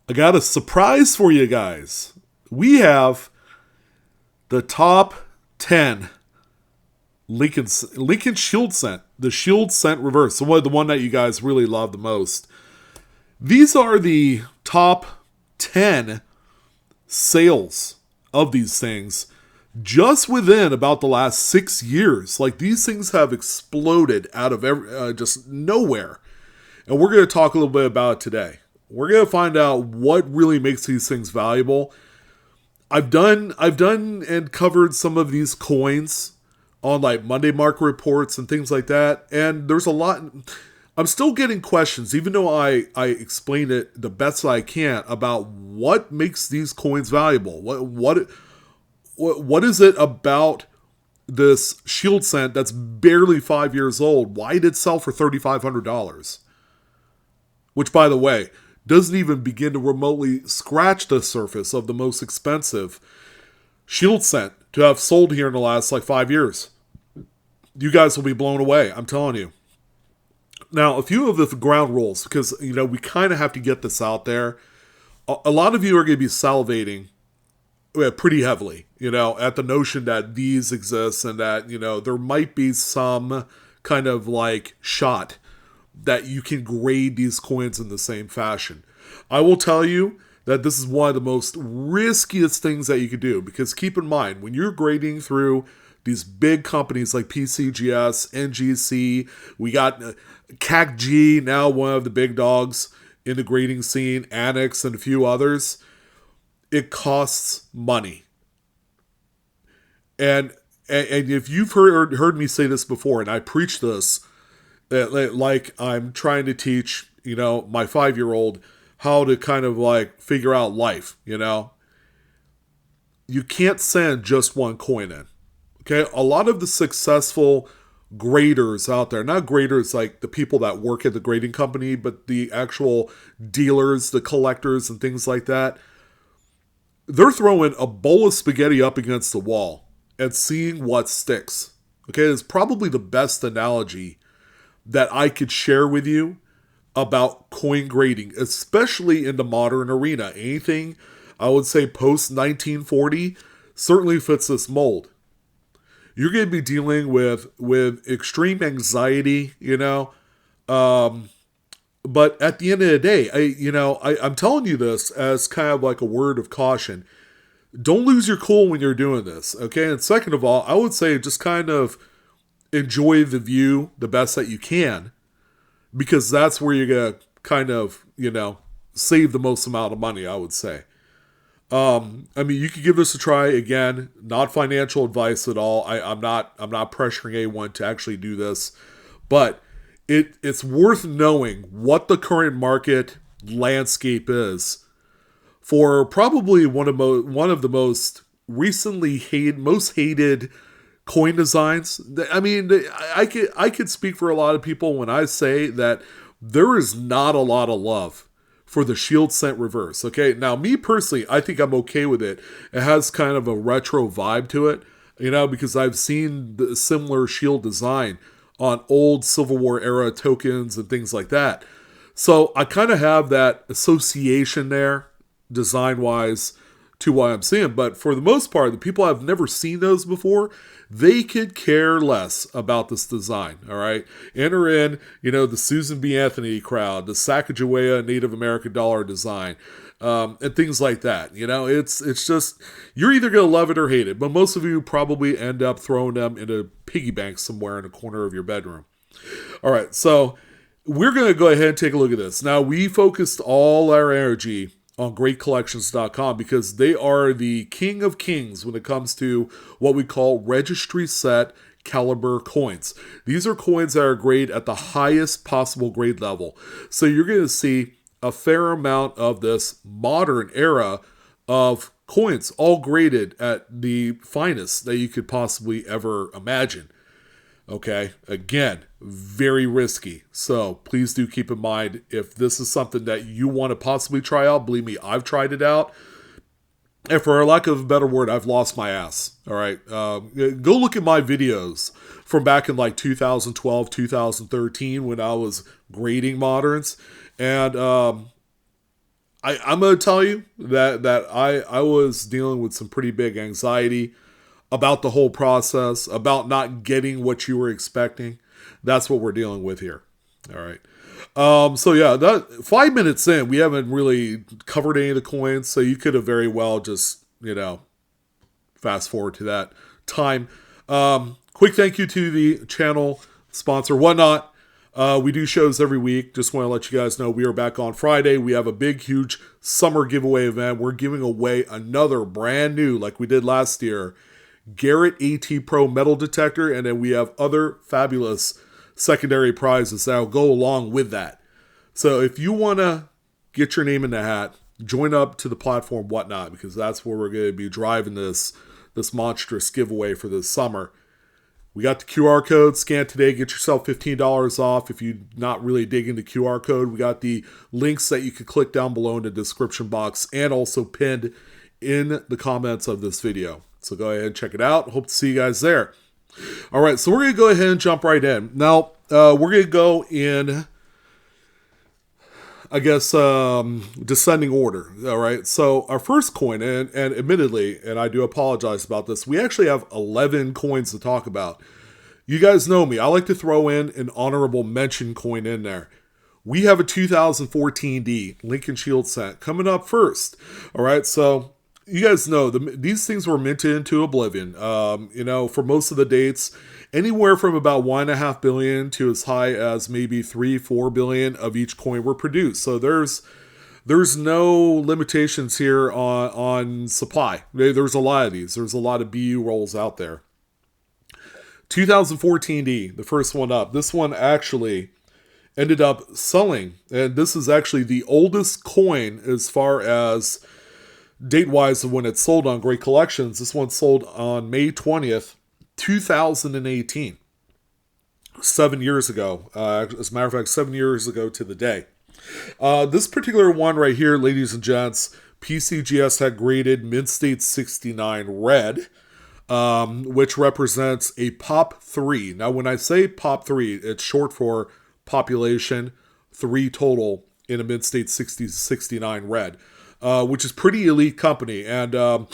I got a surprise for you guys. We have the top 10 Lincoln Shield Scent, the Shield Scent Reverse, the one that you guys really love the most. These are the top 10 sales of these things just within about the last 6 years. Like, these things have exploded out of just nowhere. And we're going to talk a little bit about it today. We're going to find out what really makes these things valuable. I've done and covered some of these coins on like Monday market reports and things like that. And there's a lot. I'm still getting questions, even though I explain it the best I can about what makes these coins valuable. What is it about this Shield Scent that's barely 5 years old? Why did it sell for $3,500? Which, by the way, doesn't even begin to remotely scratch the surface of the most expensive Shield Scent to have sold here in the last like 5 years. You guys will be blown away, I'm telling you. Now, a few of the ground rules, because, we kind of have to get this out there. A lot of you are going to be salivating pretty heavily, at the notion that these exist and that, there might be some kind of like shot that you can grade these coins in the same fashion. I will tell you that this is one of the most riskiest things that you could do, because keep in mind, when you're grading through these big companies like PCGS, NGC, we got CACG, now one of the big dogs in the grading scene, Annex, and a few others, it costs money. And if you've heard me say this before, and I preach this, like I'm trying to teach, my 5-year-old how to kind of like figure out life, You can't send just one coin in. Okay? A lot of the successful graders out there, not graders like the people that work at the grading company, but the actual dealers, the collectors and things like that, they're throwing a bowl of spaghetti up against the wall and seeing what sticks. Okay? It's probably the best analogy that I could share with you about coin grading, especially in the modern arena. Anything, I would say, post 1940 certainly fits this mold. You're going to be dealing with extreme anxiety, but at the end of the day, I'm telling you this as kind of like a word of caution. Don't lose your cool when you're doing this, okay? And second of all, I would say just kind of enjoy the view the best that you can, because that's where you're going to kind of, save the most amount of money, I would say. You could give this a try. Again, not financial advice at all. I'm not pressuring anyone to actually do this, but it's worth knowing what the current market landscape is for probably one of the most recently most hated coin designs. I could speak for a lot of people when I say that there is not a lot of love for the Shield Scent Reverse. Okay, now me personally, I think I'm okay with it. It has kind of a retro vibe to it, because I've seen the similar Shield design on old Civil War era tokens and things like that. So I kind of have that association there, design-wise, to what I'm seeing. But for the most part, the people I've never seen those before, they could care less about this design, all right? Enter in, the Susan B. Anthony crowd, the Sacagawea Native American dollar design, and things like that. It's just, you're either going to love it or hate it, but most of you probably end up throwing them in a piggy bank somewhere in a corner of your bedroom. All right, so we're going to go ahead and take a look at this. Now, we focused all our energy on greatcollections.com because they are the king of kings when it comes to what we call registry set caliber coins. These are coins that are graded at the highest possible grade level. So you're going to see a fair amount of this modern era of coins, all graded at the finest that you could possibly ever imagine. Okay, again, very risky. So please do keep in mind, if this is something that you want to possibly try out, believe me, I've tried it out. And for lack of a better word, I've lost my ass. All right, go look at my videos from back in like 2012, 2013 when I was grading moderns. And I'm going to tell you that I was dealing with some pretty big anxiety about the whole process, about not getting what you were expecting. That's what we're dealing with here. All right. So yeah, that 5 minutes in, we haven't really covered any of the coins, so you could have very well just, fast forward to that time. Quick thank you to the channel sponsor, Whatnot. We do shows every week. Just want to let you guys know we are back on Friday. We have a big, huge summer giveaway event. We're giving away another brand new, like we did last year, Garrett AT Pro metal detector, and then we have other fabulous secondary prizes that'll go along with that. So if you want to get your name in the hat, join up to the platform Whatnot, because that's where we're going to be driving this monstrous giveaway for this summer. We got the QR code. Scan today, get yourself $15 off. If you're not really digging the QR code, we got the links that you can click down below in the description box and also pinned in the comments of this video. So go ahead and check it out. Hope to see you guys there. All right, so we're going to go ahead and jump right in. Now, we're going to go in, I guess, descending order. All right, so our first coin, and admittedly, and I do apologize about this, we actually have 11 coins to talk about. You guys know me. I like to throw in an honorable mention coin in there. We have a 2014D Lincoln Shield cent coming up first. All right, so you guys know these things were minted into oblivion. For most of the dates, anywhere from about 1.5 billion to as high as maybe 3-4 billion of each coin were produced. So there's no limitations here on supply. There's a lot of these. There's a lot of BU rolls out there. 2014D, the first one up. This one actually ended up selling, and this is actually the oldest coin as far as date-wise of when it sold on Great Collections. This one sold on May 20th, 2018. 7 years ago. As a matter of fact, 7 years ago to the day. This particular one right here, ladies and gents, PCGS had graded Mint State 69 red, which represents a POP 3. Now, when I say POP 3, it's short for population 3 total in a Mint State 69 red. Which is pretty elite company. And all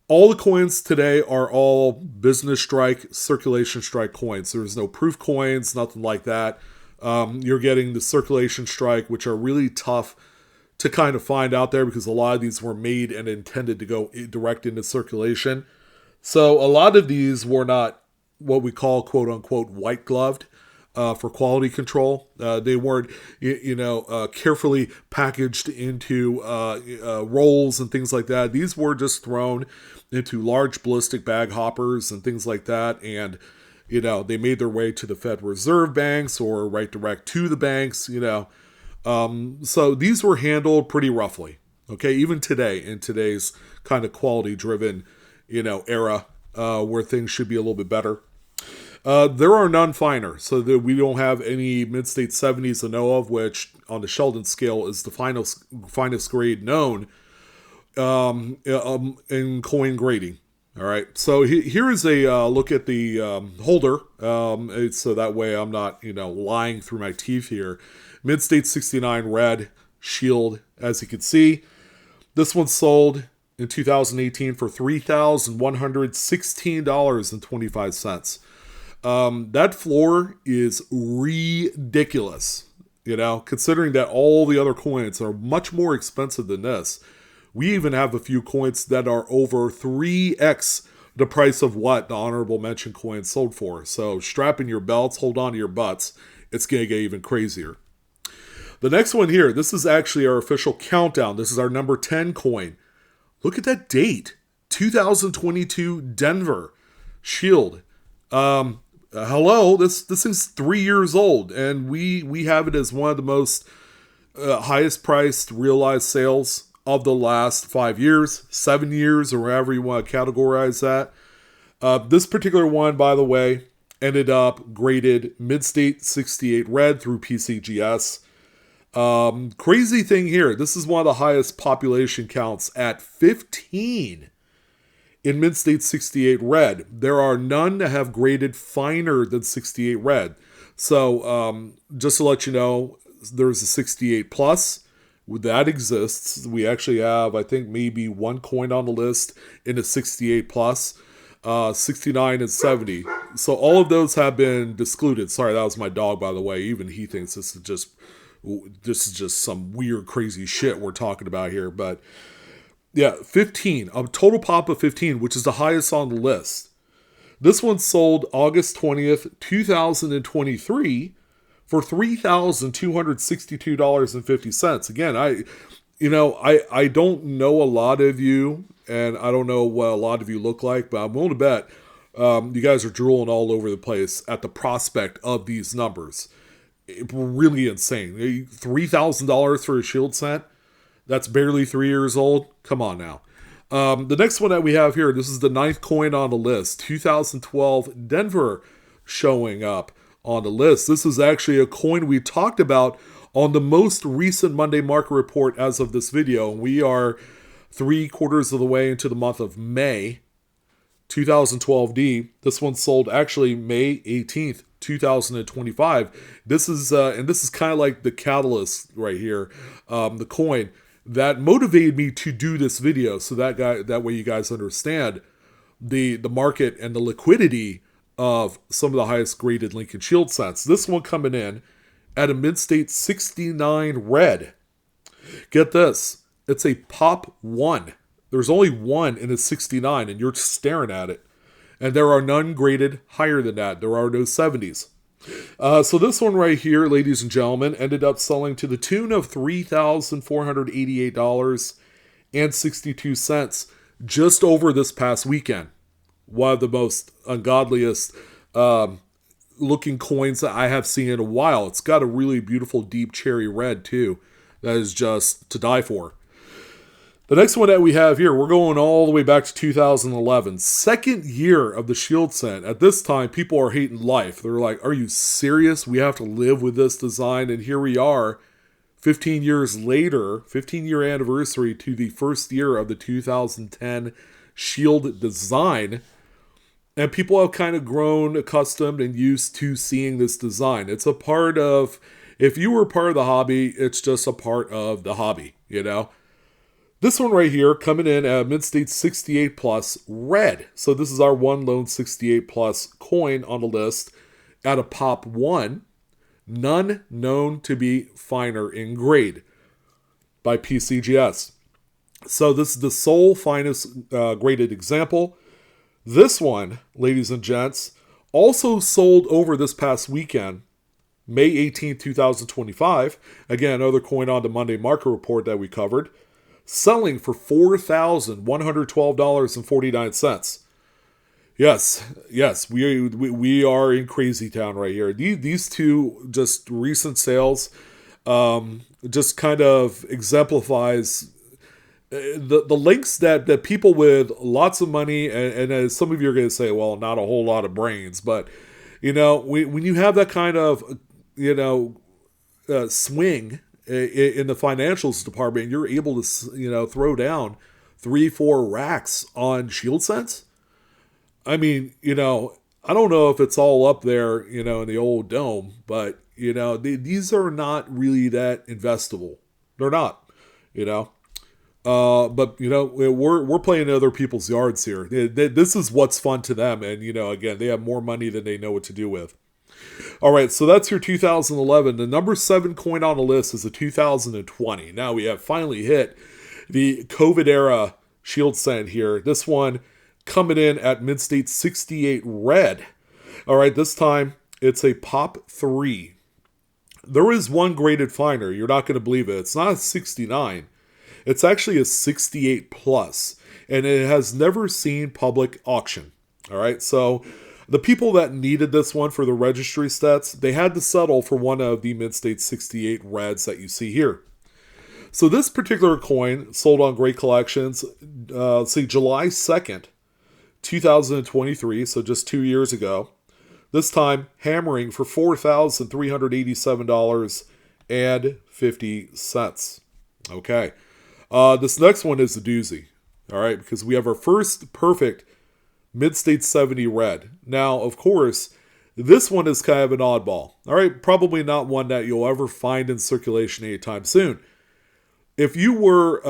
the coins today are all business strike, circulation strike coins. There's no proof coins, nothing like that. You're getting the circulation strike, which are really tough to kind of find out there because a lot of these were made and intended to go direct into circulation. So a lot of these were not what we call quote unquote white gloved. For quality control. They weren't, carefully packaged into rolls and things like that. These were just thrown into large ballistic bag hoppers and things like that. And, they made their way to the Federal Reserve banks or right direct to the banks, So these were handled pretty roughly. Okay, even today, in today's kind of quality driven, era where things should be a little bit better. There are none finer, so that we don't have any Mint State 70s to know of, which on the Sheldon scale is the finest grade known in coin grading. All right, so here is a look at the holder, so that way I'm not lying through my teeth here. Mint State 69 red shield, as you can see. This one sold in 2018 for $3,116.25. That floor is ridiculous, considering that all the other coins are much more expensive than this. We even have a few coins that are over 3x the price of what the honorable mention coins sold for. So strap in your belts, hold on to your butts. It's going to get even crazier. The next one here, this is actually our official countdown. This is our number 10 coin. Look at that date, 2022 Denver Shield. Hello, this is 3 years old, and we have it as one of the most highest priced realized sales of the last 5 years, 7 years, or wherever you want to categorize that. This particular one, by the way, ended up graded Mint State 68 red through PCGS. Crazy thing here, this is one of the highest population counts at 15. In Mint State 68 red, there are none that have graded finer than 68 red. So just to let you know, there's a 68 plus, That exists. We actually have, I think, maybe one coin on the list in the 68 plus, 69 and 70. So all of those have been excluded. Sorry, that was my dog, by the way. Even he thinks this is just some weird, crazy shit we're talking about here. But yeah, 15, a total pop of 15, which is the highest on the list. This one sold August 20th, 2023 for $3,262.50. Again, I don't know a lot of you, and I don't know what a lot of you look like, but I'm willing to bet you guys are drooling all over the place at the prospect of these numbers. Really insane. $3,000 for a shield set? That's barely 3 years old? Come on now. The next one that we have here, this is the 9th coin on the list. 2012 Denver showing up on the list. This is actually a coin we talked about on the most recent Monday market report as of this video. We are 3/4 of the way into the month of May 2012D. This one sold actually May 18th, 2025. This is and this is kind of like the catalyst right here, the coin that motivated me to do this video. So that way you guys understand the market and the liquidity of some of the highest graded Lincoln Shield sets. This one coming in at a mid-state 69 red. Get this, it's a pop 1. There's only one in a 69 and you're staring at it. And there are none graded higher than that. There are no 70s. So this one right here, ladies and gentlemen, ended up selling to the tune of $3,488.62 just over this past weekend. One of the most ungodliest looking coins that I have seen in a while. It's got a really beautiful deep cherry red too. That is just to die for. The next one that we have here, we're going all the way back to 2011. Second year of the Shield set. At this time, people are hating life. They're like, are you serious? We have to live with this design. And here we are, 15 years later, 15-year anniversary to the first year of the 2010 Shield design. And people have kind of grown accustomed and used to seeing this design. It's a part of, if you were part of the hobby, it's just a part of the hobby, you know? This one right here coming in at mid-state 68 plus red. So this is our one lone 68 plus coin on the list at a pop 1. None known to be finer in grade by PCGS. So this is the sole finest graded example. This one, ladies and gents, also sold over this past weekend, May 18, 2025. Again, another coin on the Monday market report that we covered. Selling for $4,112.49. Yes, we are in crazy town right here. These two just recent sales just kind of exemplifies the links that people with lots of money, and as some of you are going to say, well, not a whole lot of brains, but you know, when you have that kind of swing in the financials department, you're able to throw down 3-4 racks on shield sets. I mean, I don't know if it's all up there, in the old dome, but these are not really that investable. They're not, but we're playing in other people's yards here. This is what's fun to them, and again, they have more money than they know what to do with. All right, so that's your 2011. The number 7 coin on the list is a 2020. Now we have finally hit the COVID era shield set here. This one coming in at mid-state 68 red. All right, this time it's a pop 3. There is one graded finer. You're not going to believe it. It's not a 69. It's actually a 68 plus, and it has never seen public auction. All right, so the people that needed this one for the registry stats, they had to settle for one of the mid-state 68 reds that you see here. So this particular coin sold on Great Collections, July 2nd, 2023, so just 2 years ago. This time, hammering for $4,387.50. Okay. This next one is a doozy. All right, because we have our first perfect mid-state 70 red. Now, of course, this one is kind of an oddball. All right, probably not one that you'll ever find in circulation anytime soon. if you were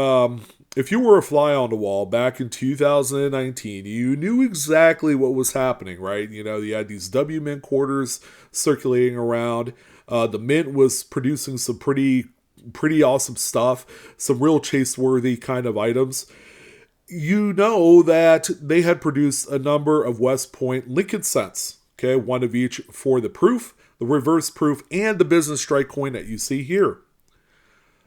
if you were a fly on the wall back in 2019, you knew exactly what was happening, right? You know, you had these W Mint quarters circulating around. The Mint was producing some pretty awesome stuff, some real chase worthy kind of items. You know that they had produced a number of West Point Lincoln cents, okay, one of each for the proof, the reverse proof, and the business strike coin that you see here.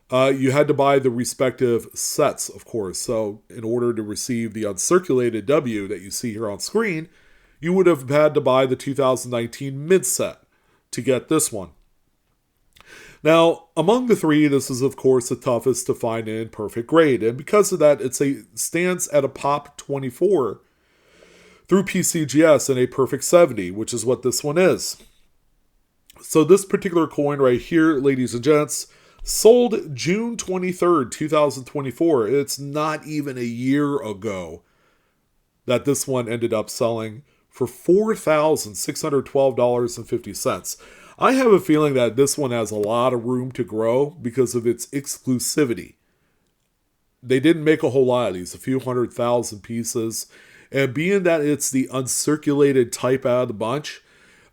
You had to buy the respective sets, of course. So, in order to receive the uncirculated W that you see here on screen, you would have had to buy the 2019 mid set to get this one. Now, among the three, this is, of course, the toughest to find in perfect grade. And because of that, stands at a pop 24 through PCGS in a perfect 70, which is what this one is. So, this particular coin right here, ladies and gents, sold June 23rd, 2024. It's not even a year ago that this one ended up selling for $4,612.50. I have a feeling that this one has a lot of room to grow because of its exclusivity. They didn't make a whole lot of these, a few 100,000 pieces. And being that it's the uncirculated type out of the bunch,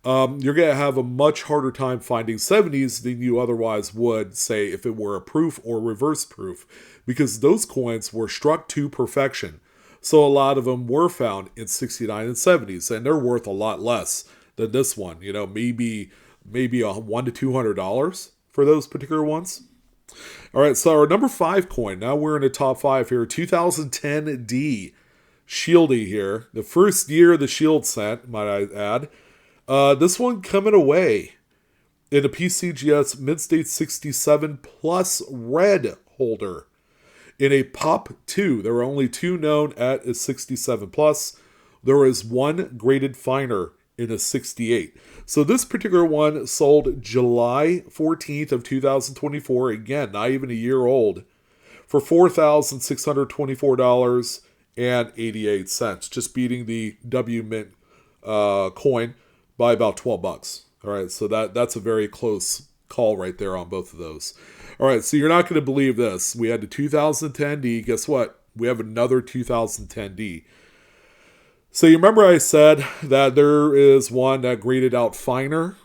you're going to have a much harder time finding 70s than you otherwise would, say, if it were a proof or reverse proof, because those coins were struck to perfection. So a lot of them were found in 69 and 70s, and they're worth a lot less than this one. You know, maybe $100 to $200 for those particular ones. All right, so our number 5 coin, now we're in the top 5 here, 2010D. Shieldy here. The first year of the Shield set, might I add. This one coming away in a PCGS Mid-State 67 Plus Red holder. In a Pop 2, there are only 2 known at a 67 Plus. There is 1 graded finer in a 68. So this particular one sold July 14th of 2024. Again, not even a year old. For $4,624.88. Just beating the W Mint coin by about $12. All right, so that's a very close call right there on both of those. All right, so you're not going to believe this. We had the 2010D. Guess what? We have another 2010D. So you remember I said that there is one that graded out finer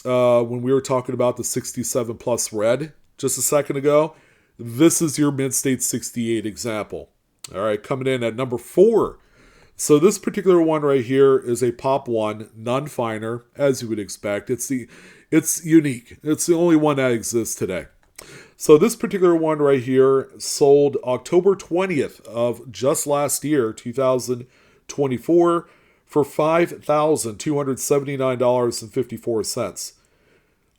when we were talking about the 67 Plus Red just a second ago. This is your Mid-State 68 example. All right, coming in at number 4. So this particular one right here is a Pop 1, none finer, as you would expect. It's unique. It's the only one that exists today. So this particular one right here sold October 20th of just last year, 2024, for $5,279.54.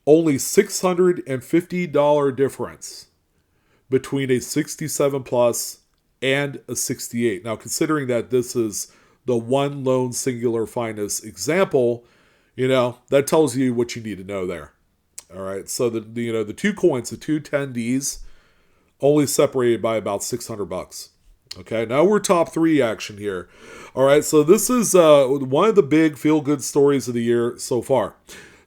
Only $650 difference between a 67 Plus and a 68. Now, considering that this is the one lone singular finest example, you know, that tells you what you need to know there. All right, so the 2 coins, the 2 10Ds, only separated by about $600. Okay, now we're top 3 action here. All right, so this is one of the big feel-good stories of the year so far.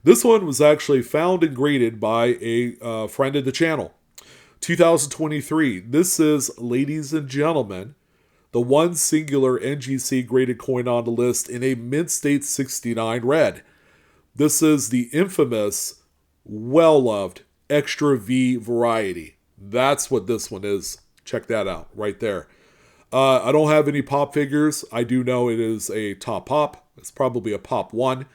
This one was actually found and graded by a friend of the channel. 2023. This is, ladies and gentlemen, the one singular NGC graded coin on the list in a Mid-State 69 red. This is the infamous, well-loved Extra V variety. That's what this one is. Check that out right there. I don't have any pop figures. I do know it is a top pop. It's probably a Pop 1.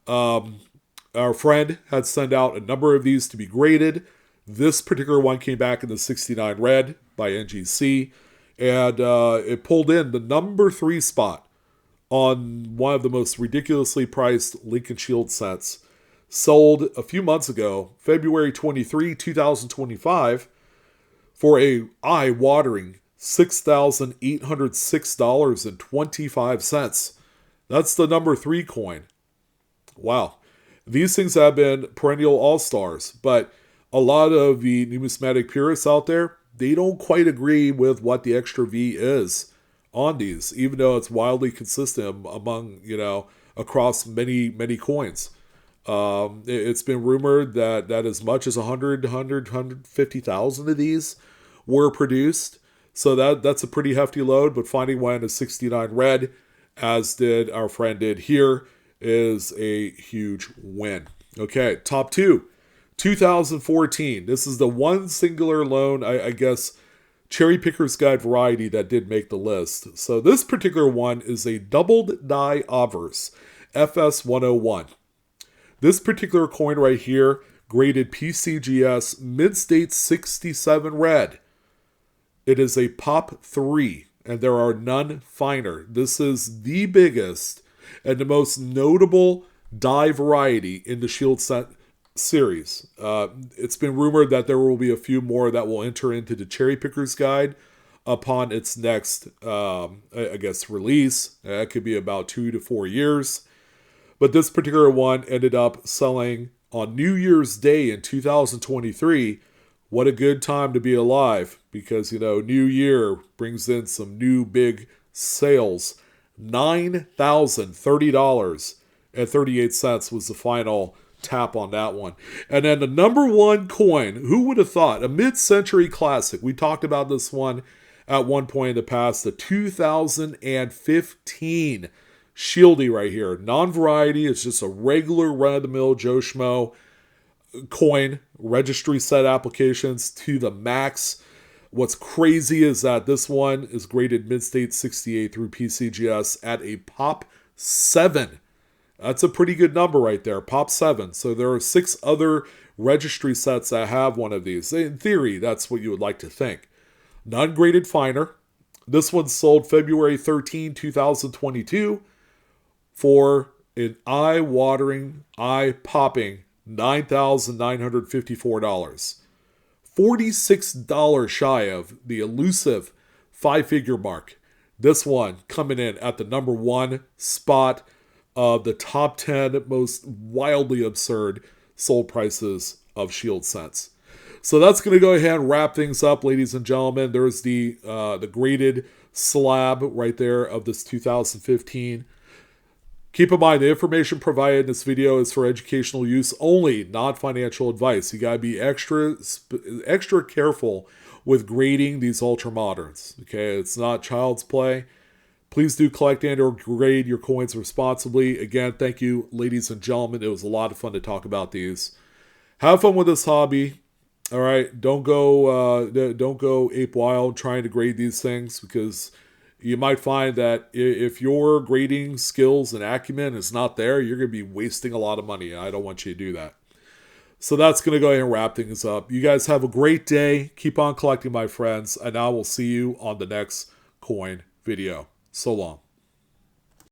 Our friend had sent out a number of these to be graded. This particular one came back in the 69 red by NGC, and it pulled in the number 3 spot on one of the most ridiculously priced Lincoln Shield sets. Sold a few months ago, February 23, 2025, for a eye-watering $6,806.25. That's the number 3 coin. Wow. These things have been perennial all-stars, but a lot of the numismatic purists out there, they don't quite agree with what the Extra V is on these, even though it's wildly consistent among, across many, many coins. It's been rumored that as much as 150,000 of these were produced. So that's a pretty hefty load, but finding one is 69 red, as did our friend did here, is a huge win. Okay, top two. 2014. This is the one singular loan, I guess, Cherry Picker's Guide variety that did make the list. So this particular one is a doubled die obverse, FS101. This particular coin right here, graded PCGS Mid-State 67 red. It is a pop 3, and there are none finer. This is the biggest and the most notable die variety in the Shield set series. It's been rumored that there will be a few more that will enter into the Cherry Picker's Guide upon its next, I guess, release. It could be about 2 to 4 years. But this particular one ended up selling on New Year's Day in 2023. What a good time to be alive, because, you know, New Year brings in some new big sales. $9,030.38 was the final tap on that one. And then the number one coin, who would have thought? A mid-century classic. We talked about this one at one point in the past, the 2015 Shieldy right here. Non-variety, it's just a regular run-of-the-mill Joe Schmo coin, registry set applications to the max. What's crazy is that this one is graded Mid-State 68 through PCGS at a pop 7. That's a pretty good number right there, pop 7. So there are 6 other registry sets that have one of these. In theory, that's what you would like to think. None graded finer. This one sold February 13, 2022 for an eye-watering, eye-popping $9,954. $46 shy of the elusive 5-figure mark. This one coming in at the number 1 spot of the top 10 most wildly absurd sold prices of Shield sets. So that's going to go ahead and wrap things up, ladies and gentlemen. There's the graded slab right there of this 2015. Keep in mind, the information provided in this video is for educational use only, not financial advice. You got to be extra careful with grading these ultra moderns. Okay, it's not child's play. Please do collect and or grade your coins responsibly. Again, thank you, ladies and gentlemen. It was a lot of fun to talk about these. Have fun with this hobby. All right, don't go ape wild trying to grade these things, because you might find that if your grading skills and acumen is not there, you're going to be wasting a lot of money. I don't want you to do that. So that's going to go ahead and wrap things up. You guys have a great day. Keep on collecting, my friends, and I will see you on the next coin video. So long.